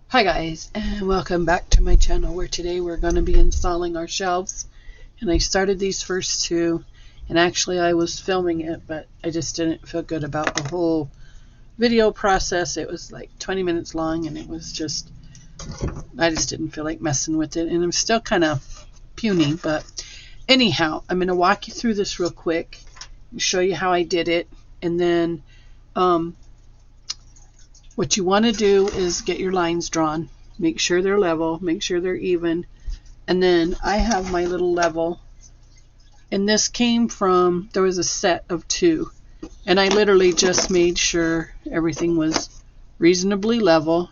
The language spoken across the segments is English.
Hi guys, and welcome back to my channel, where today we're going to be installing our shelves. And I started these first two, and actually I was filming it, but I just didn't feel good about the whole video process. It was like 20 minutes long, and it was just, I just didn't feel like messing with it. And I'm still kind of puny, but anyhow, I'm going to walk you through this real quick and show you how I did it. And then what you want to do is get your lines drawn. Make sure they're level, make sure they're even. And then I have my little level. And this came from, there was a set of two. And I literally just made sure everything was reasonably level.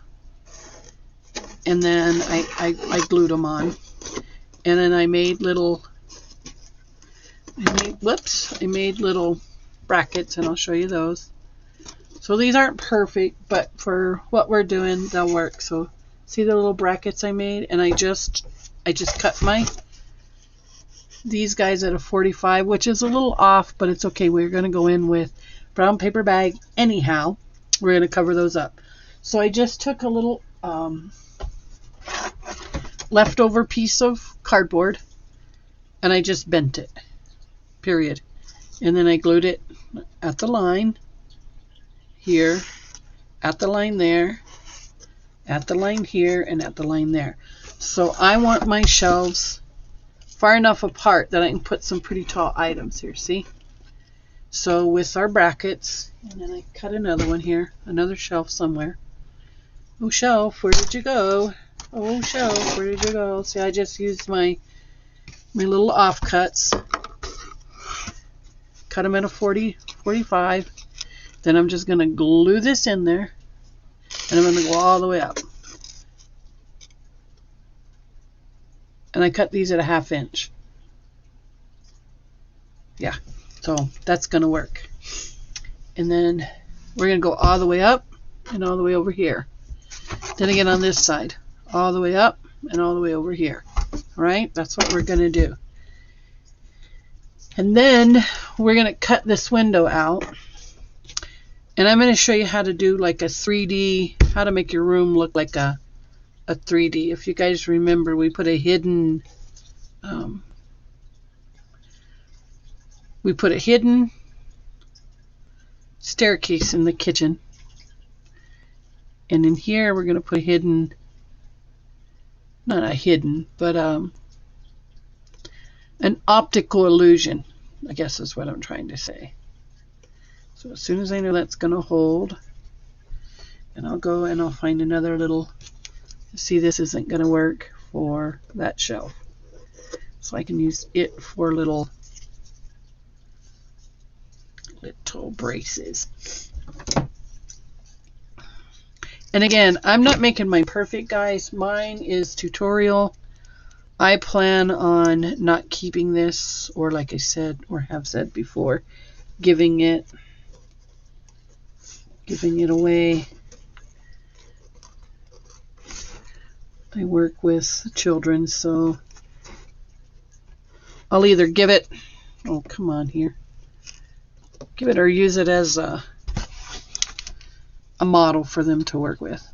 And then I glued them on. And then I made little, I made little brackets, and I'll show you those. So these aren't perfect, but for what we're doing, they'll work. So see the little brackets I made? And I just cut these guys at a 45, which is a little off, but it's okay. We're going to go in with brown paper bag anyhow. We're going to cover those up. So I just took a little leftover piece of cardboard, and I just bent it, period. And then I glued it at the line here, at the line there, at the line here, and at the line there. So I want my shelves far enough apart that I can put some pretty tall items here, see? So with our brackets, and then I cut another one here, another shelf somewhere. Oh shelf, where did you go? Oh shelf, where did you go? See, I just used my little offcuts, cut them at a 45. Then I'm just going to glue this in there, and I'm going to go all the way up. And I cut these at a 1/2 inch. Yeah, so that's going to work. And then we're going to go all the way up and all the way over here. Then again on this side, all the way up and all the way over here. All right, that's what we're going to do. And then we're going to cut this window out. And I'm going to show you how to do like a 3D, how to make your room look like a 3D. If you guys remember, we put a hidden, staircase in the kitchen. And in here, we're going to put a hidden, not a hidden, but an optical illusion, I guess is what I'm trying to say. So as soon as I know that's going to hold, and I'll go and I'll find another little, see, this isn't going to work for that shelf. So I can use it for little braces. And again, I'm not making mine perfect, guys. Mine is tutorial. I plan on not keeping this, or like I said, or have said before, giving it away. I work with children, so I'll either give it, oh come on here, give it or use it as a model for them to work with.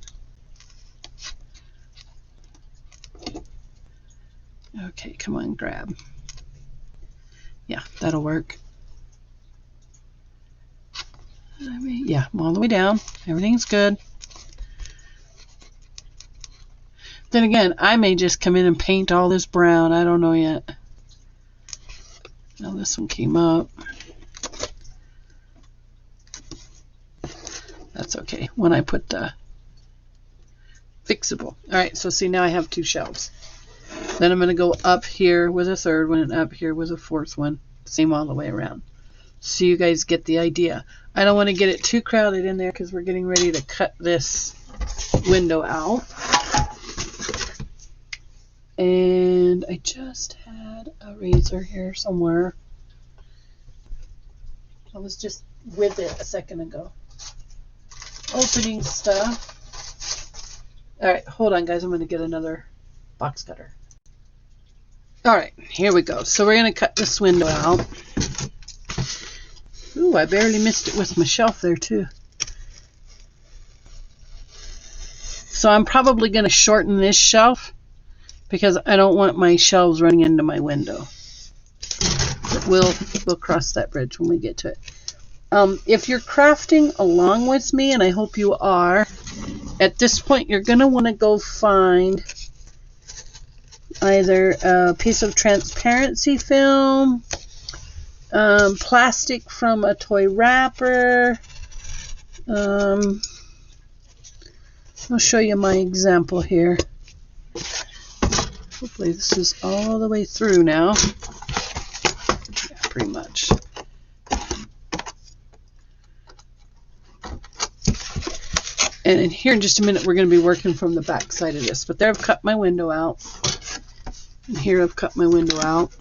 Okay, come on, grab. Yeah, that'll work. Yeah, I'm all the way down. Everything's good. Then again, I may just come in and paint all this brown. I don't know yet. Now this one came up. That's okay. When I put the fixable. Alright, so see, now I have two shelves. Then I'm going to go up here with a third one and up here with a fourth one. Same all the way around. So you guys get the idea. I don't want to get it too crowded in there because we're getting ready to cut this window out. And I just had a razor here somewhere. I was just with it a second ago, opening stuff. Alright, hold on guys, I'm going to get another box cutter. Alright, here we go. So we're going to cut this window out. Ooh, I barely missed it with my shelf there too. So I'm probably going to shorten this shelf because I don't want my shelves running into my window. But we'll cross that bridge when we get to it. If you're crafting along with me, and I hope you are, at this point you're going to want to go find either a piece of transparency film, plastic from a toy wrapper. I'll show you my example here. Hopefully this is all the way through now. Yeah, pretty much. And in here in just a minute we're going to be working from the back side of this. But there I've cut my window out. And here I've cut my window out.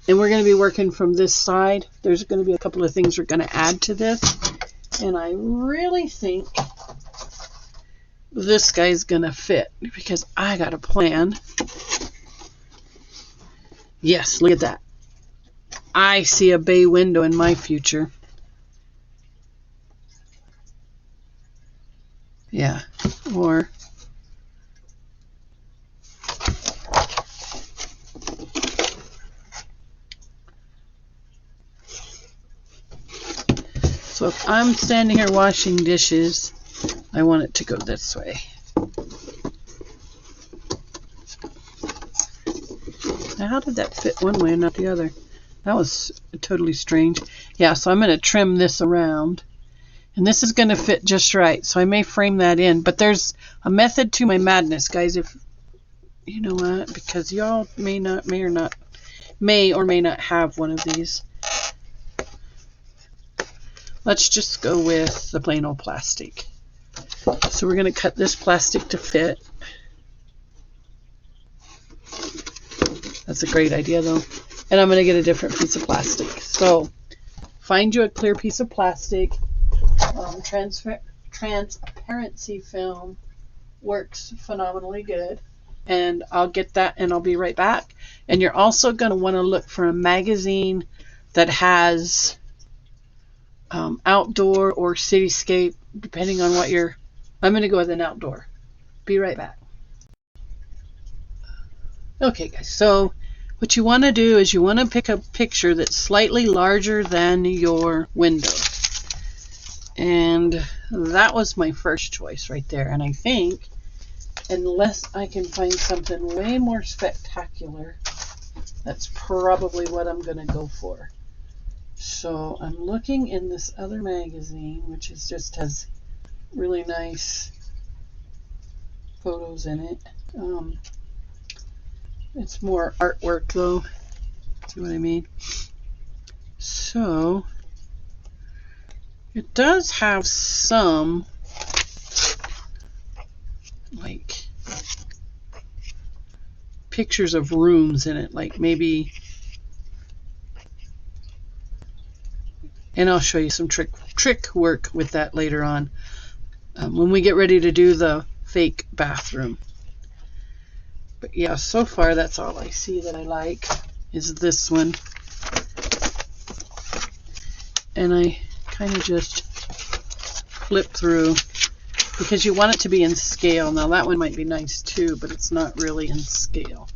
And we're going to be working from this side. There's going to be a couple of things we're going to add to this. And I really think this guy's going to fit because I got a plan. Yes, look at that. I see a bay window in my future. Yeah, or so if I'm standing here washing dishes, I want it to go this way. Now, how did that fit one way and not the other? That was totally strange. Yeah, so I'm going to trim this around. And this is going to fit just right. So I may frame that in. But there's a method to my madness, guys. If you know what, because y'all may or may not have one of these. Let's just go with the plain old plastic. So we're going to cut this plastic to fit. That's a great idea though. And I'm going to get a different piece of plastic. So find you a clear piece of plastic. Transparency film works phenomenally good. And I'll get that and I'll be right back. And you're also going to want to look for a magazine that has outdoor or cityscape, depending on what you're... I'm going to go with an outdoor. Be right back. Okay guys, so what you want to do is you want to pick a picture that's slightly larger than your window. And that was my first choice right there. And I think, unless I can find something way more spectacular, that's probably what I'm going to go for. So I'm looking in this other magazine, which is just has really nice photos in it. It's more artwork though. See what I mean? So it does have some like pictures of rooms in it, like maybe, and I'll show you some trick work with that later on when we get ready to do the fake bathroom. But yeah, so far that's all I see that I like is this one. And I kind of just flip through because you want it to be in scale. Now that one might be nice too, but it's not really in scale.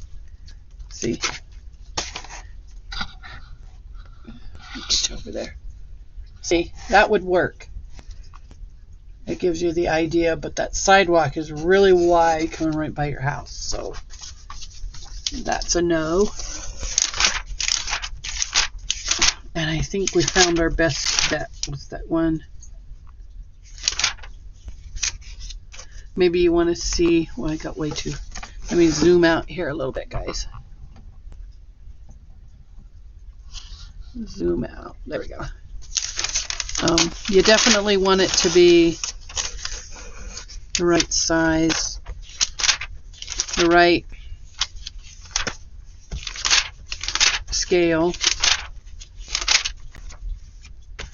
See? Just over there. See, that would work. It gives you the idea, but that sidewalk is really wide coming right by your house, so that's a no. And I think we found our best bet with that one. Maybe you want to see, well, I got way too, let me zoom out here a little bit, guys. Zoom out, there we go. You definitely want it to be the right size, the right scale.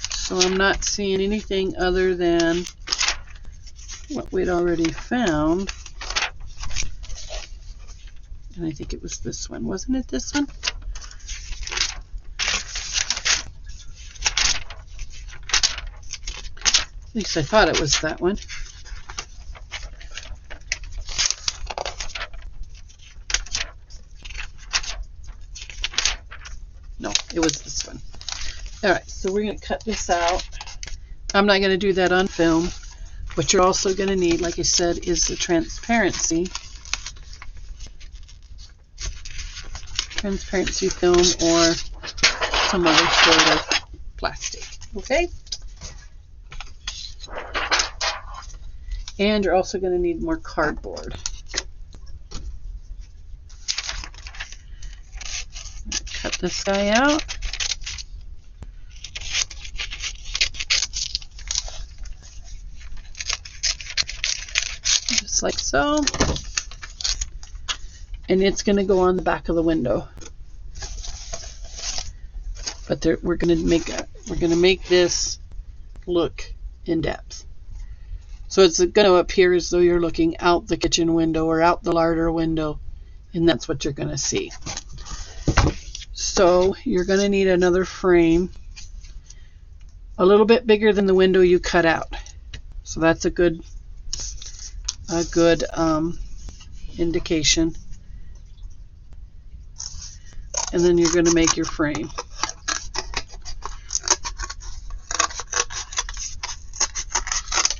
So I'm not seeing anything other than what we'd already found. And I think it was this one. Wasn't it this one? At least I thought it was that one. It was this one. All right, so we're going to cut this out. I'm not going to do that on film. What you're also going to need, like I said, is the transparency film or some other sort of plastic. Okay? And you're also going to need more cardboard. Cut this guy out. Just like so. And it's going to go on the back of the window. But we're going to make this look in depth. So it's going to appear as though you're looking out the kitchen window or out the larder window, and that's what you're going to see. So you're going to need another frame a little bit bigger than the window you cut out. So that's a good indication. And then you're going to make your frame.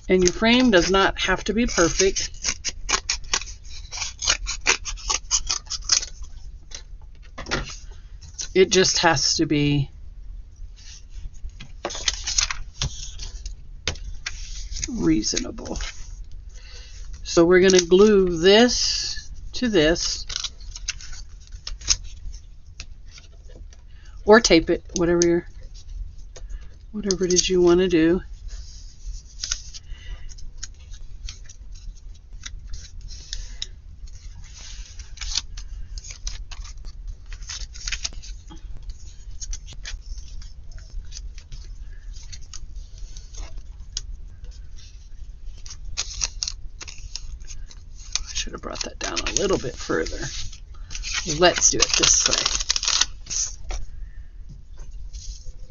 And your frame does not have to be perfect. It just has to be reasonable. So we're going to glue this to this, or tape it, whatever it is you want to do. Should have brought that down a little bit further. Let's do it this way.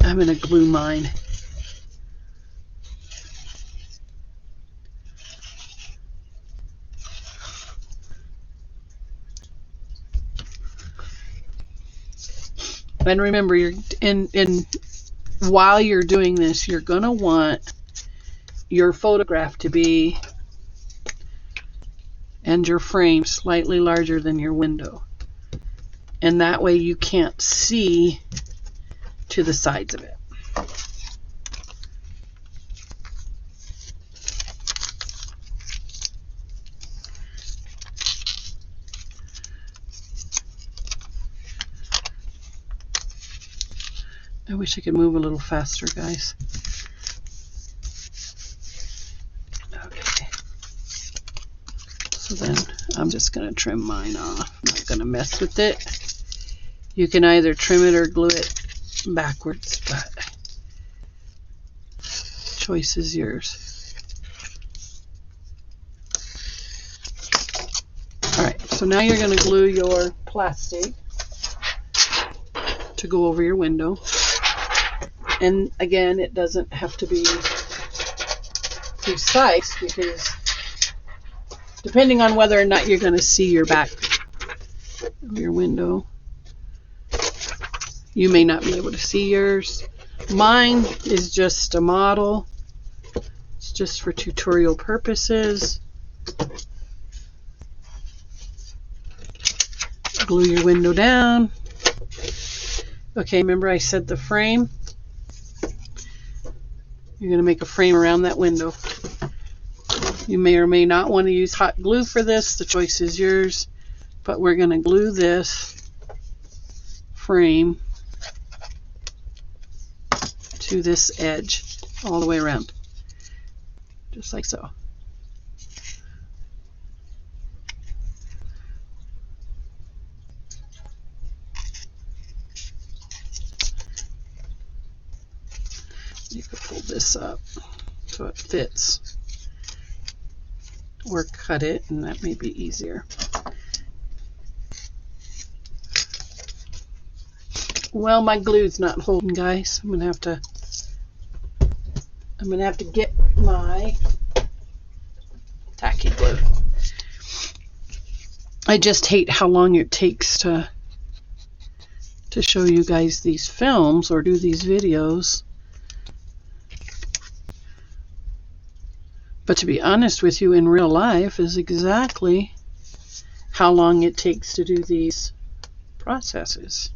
I'm going to glue mine. And remember, while you're doing this, you're going to want your photograph to be, and your frame, slightly larger than your window. And that way you can't see to the sides of it. I wish I could move a little faster, guys. Okay. So then I'm just going to trim mine off. I'm not going to mess with it. You can either trim it or glue it backwards, but choice is yours. Alright, so now you're going to glue your plastic to go over your window. And again, it doesn't have to be precise, because depending on whether or not you're going to see your back of your window, you may not be able to see yours. Mine is just a model. It's just for tutorial purposes. Glue your window down. Okay, remember I said the frame? You're going to make a frame around that window. You may or may not want to use hot glue for this. The choice is yours. But we're going to glue this frame to this edge all the way around. Just like so. You could pull this up so it fits, or cut it, and that may be easier. Well, my glue's not holding, guys. I'm gonna have to get my tacky glue. I just hate how long it takes to to show you guys these films or do these videos. But to be honest with you, in real life is exactly how long it takes to do these processes.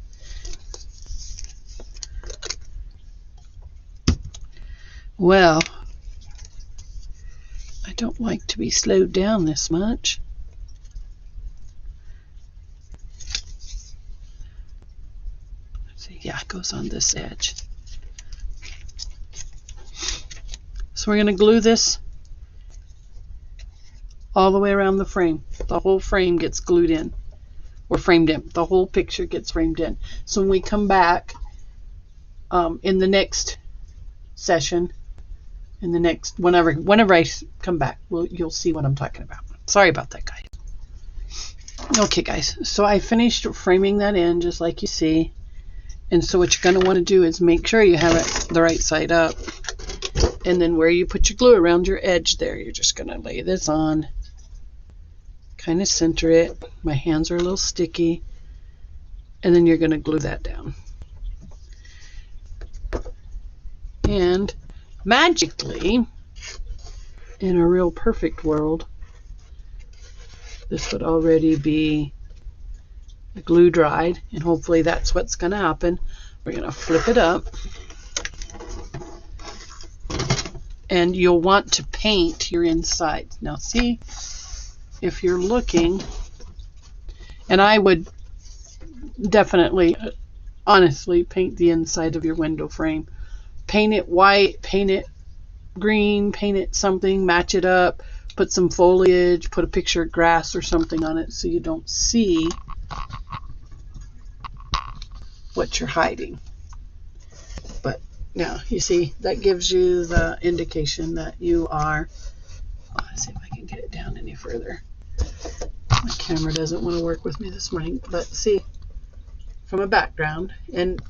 Well, I don't like to be slowed down this much. Let's see, yeah, it goes on this edge. So we're going to glue this all the way around the frame. The whole frame gets glued in or framed in. The whole picture gets framed in. So when we come back in the next session, in the next, whenever I come back, you'll see what I'm talking about. Sorry about that, guys. Okay, guys, so I finished framing that in just like you see. And so what you're going to want to do is make sure you have it the right side up. And then where you put your glue around your edge there, you're just going to lay this on. Kind of center it. My hands are a little sticky. And then you're going to glue that down. And magically, in a real perfect world, this would already be glue dried, and hopefully that's what's going to happen. We're going to flip it up, and you'll want to paint your inside. Now see, if you're looking, and I would definitely, honestly, paint the inside of your window frame. Paint it white, paint it green, paint it something, match it up, put some foliage, put a picture of grass or something on it so you don't see what you're hiding. But now you see, that gives you the indication that you are, let's see if I can get it down any further. My camera doesn't want to work with me this morning, but see, from a background, and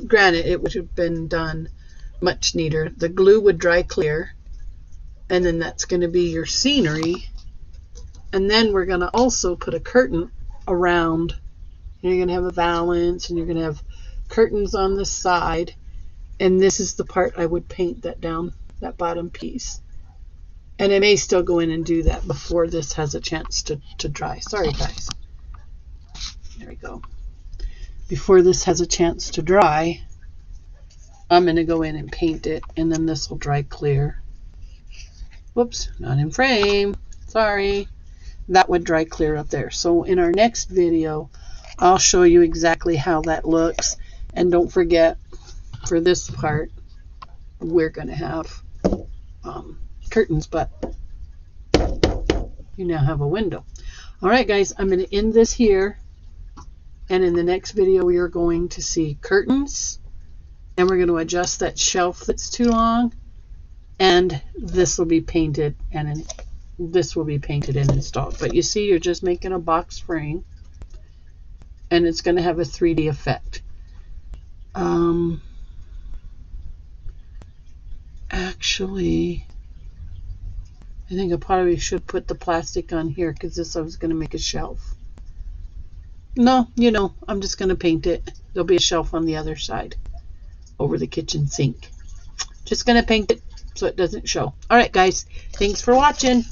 granted, it would have been done much neater. The glue would dry clear, and then that's going to be your scenery. And then we're going to also put a curtain around. You're going to have a valance, and you're going to have curtains on the side. And this is the part I would paint that down, that bottom piece. And I may still go in and do that before this has a chance to dry. Sorry, guys. There we go. Before this has a chance to dry, I'm going to go in and paint it, and then this will dry clear. Whoops, not in frame. Sorry. That would dry clear up there. So in our next video, I'll show you exactly how that looks. And don't forget, for this part, we're going to have curtains, but you now have a window. All right, guys, I'm going to end this here. And in the next video, we are going to see curtains. And we're going to adjust that shelf that's too long. And this will be painted, and this will be painted and installed. But you see, you're just making a box frame. And it's going to have a 3D effect. Actually, I think I probably should put the plastic on here, because this I was going to make a shelf. No, you know, I'm just going to paint it. There'll be a shelf on the other side over the kitchen sink. Just going to paint it so it doesn't show. All right, guys. Thanks for watching.